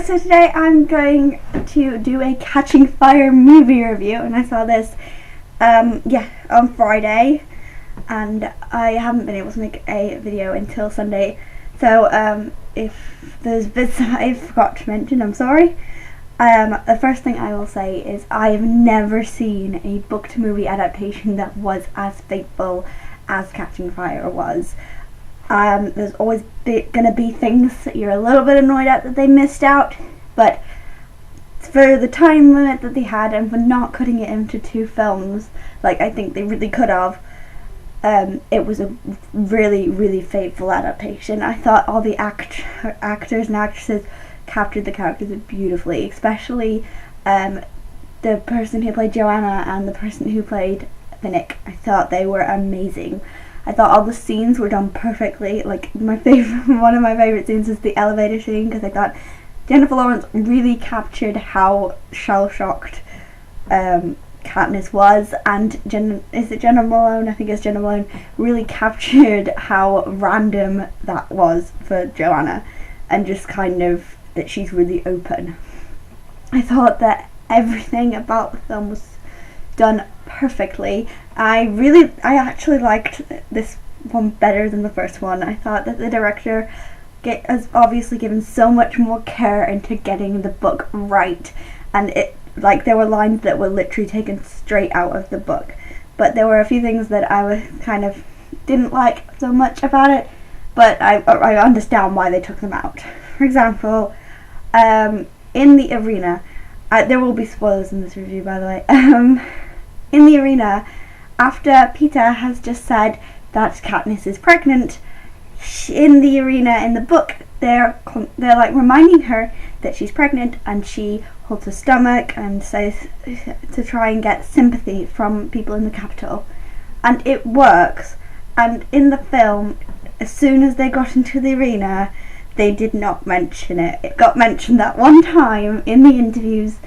so today I'm going to do a Catching Fire movie review, and I saw this on Friday, and I haven't been able to make a video until Sunday, so if there's bits that I forgot to mention, I'm sorry. The first thing I will say is I've never seen a book to movie adaptation that was as faithful as Catching Fire was. There's always gonna be things that you're a little bit annoyed at that they missed out, but for the time limit that they had and for not cutting it into 2 films, like I think they really could have, it was a really, really faithful adaptation. I thought all the actors and actresses captured the characters beautifully, especially the person who played Joanna and the person who played Finnick. I thought they were amazing. I thought all the scenes were done perfectly. Like one of my favourite scenes is the elevator scene, because I thought Jennifer Lawrence really captured how shell-shocked Katniss was, and Jenna Malone? I think it's Jenna Malone really captured how random that was for Joanna, and just kind of that she's really open. I thought that everything about the film was done perfectly. I actually liked this one better than the first one. I thought that the director has obviously given so much more care into getting the book right, and there were lines that were literally taken straight out of the book, but there were a few things that I didn't like so much about it, but I understand why they took them out. For example, in the arena, there will be spoilers in this review, by the way. In the arena, after Peeta has just said that Katniss is pregnant, in the arena in the book, they're like reminding her that she's pregnant, and she holds her stomach and says to try and get sympathy from people in the capital, and it works. And in the film, as soon as they got into the arena, they did not mention it. It got mentioned that one time in the interviews,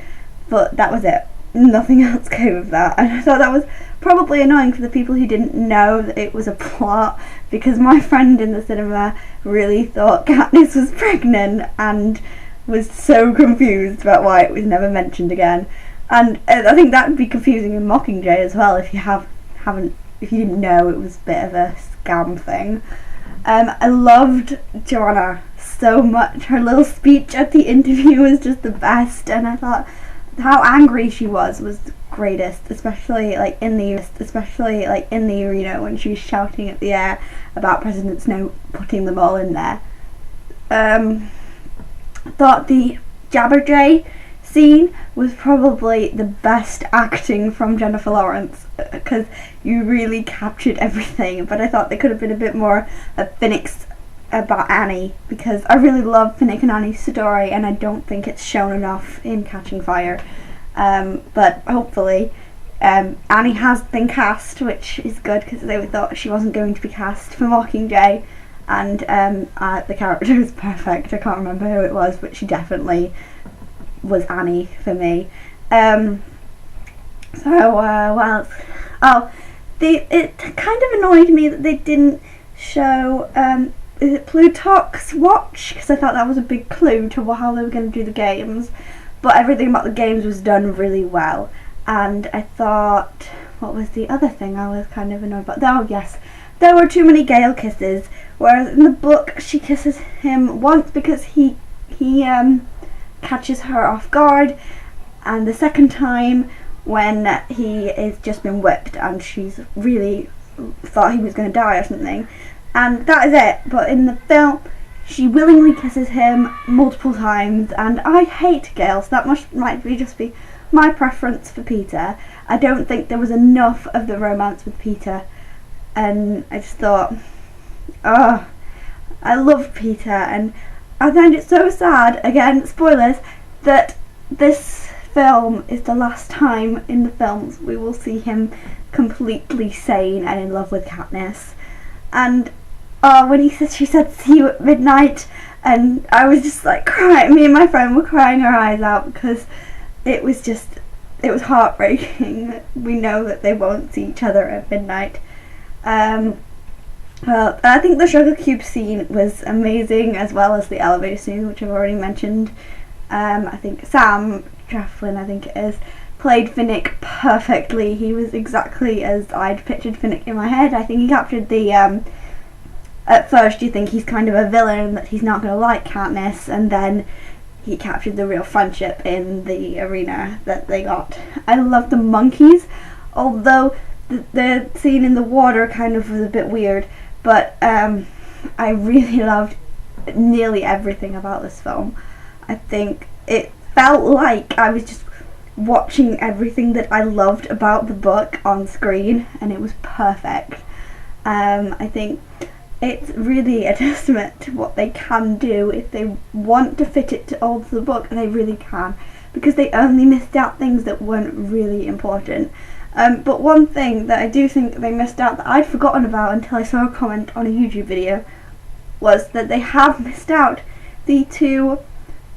but that was it. Nothing else came of that, and I thought that was probably annoying for the people who didn't know that it was a plot, because my friend in the cinema really thought Katniss was pregnant and was so confused about why it was never mentioned again. And I think that would be confusing in Mockingjay as well, if you didn't know it was a bit of a scam thing. I loved Joanna so much. Her little speech at the interview was just the best, and I thought how angry she was the greatest, especially in the arena when she was shouting at the air about President Snow putting them all in there. I thought the Jabberjay scene was probably the best acting from Jennifer Lawrence, because you really captured everything, but I thought there could have been a bit more of Finnick's about Annie, because I really love Finnick and Annie's story, and I don't think it's shown enough in Catching Fire. But hopefully Annie has been cast, which is good, because they thought she wasn't going to be cast for Mockingjay, and the character is perfect. I can't remember who it was, but she definitely was Annie for me. It kind of annoyed me that they didn't show is it Plutarch's watch, because I thought that was a big clue to how they were going to do the games, but everything about the games was done really well. And I thought, what was the other thing I was kind of annoyed about? Oh yes, there were too many Gale kisses, whereas in the book she kisses him once because he catches her off guard, and the second time when he has just been whipped and she's really thought he was going to die or something, and that is it. But in the film, she willingly kisses him multiple times, and I hate Gale, so that might just be my preference for Peeta. I don't think there was enough of the romance with Peeta, and I just thought, I love Peeta, and I find it so sad, again, spoilers, that this film is the last time in the films we will see him completely sane and in love with Katniss. And when she said see you at midnight, and I was just like crying, me and my friend were crying our eyes out, because it was heartbreaking. We know that they won't see each other at midnight. Well, I think the Sugar Cube scene was amazing, as well as the elevator scene, which I've already mentioned. I think Sam Treflin, I think it is, played Finnick perfectly. He was exactly as I'd pictured Finnick in my head. I think he captured the, at first you think he's kind of a villain, that he's not going to like Katniss, and then he captured the real friendship in the arena that they got. I love the monkeys, although the scene in the water kind of was a bit weird, but I really loved nearly everything about this film. I think it felt like I was just watching everything that I loved about the book on screen, and it was perfect. I think it's really a testament to what they can do. If they want to fit it to all of the book, they really can, because they only missed out things that weren't really important. But one thing that I do think they missed out that I'd forgotten about until I saw a comment on a YouTube video was that they have missed out the 2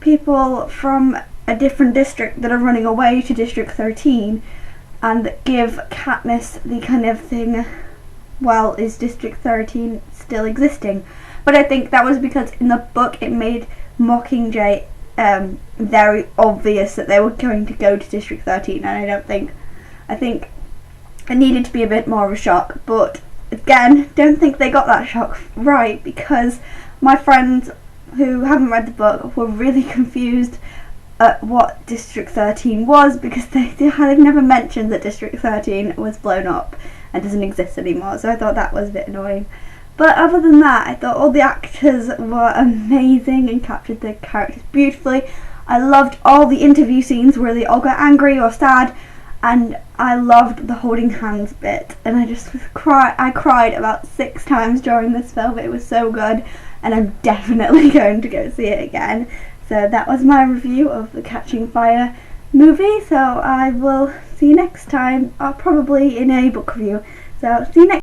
people from a different district that are running away to District 13 and give Katniss the kind of thing, well, is District 13 still existing? But I think that was because in the book it made Mockingjay very obvious that they were going to go to District 13, and I think it needed to be a bit more of a shock, but again, don't think they got that shock right, because my friends who haven't read the book were really confused at what District 13 was, because they've never mentioned that District 13 was blown up and doesn't exist anymore, so I thought that was a bit annoying. But other than that, I thought all the actors were amazing and captured the characters beautifully. I loved all the interview scenes where they all got angry or sad, and I loved the holding hands bit, and I cried about 6 times during this film. It was so good, and I'm definitely going to go see it again. So that was my review of the Catching Fire movie, so I will see you next time, probably in a book review. So see you next time.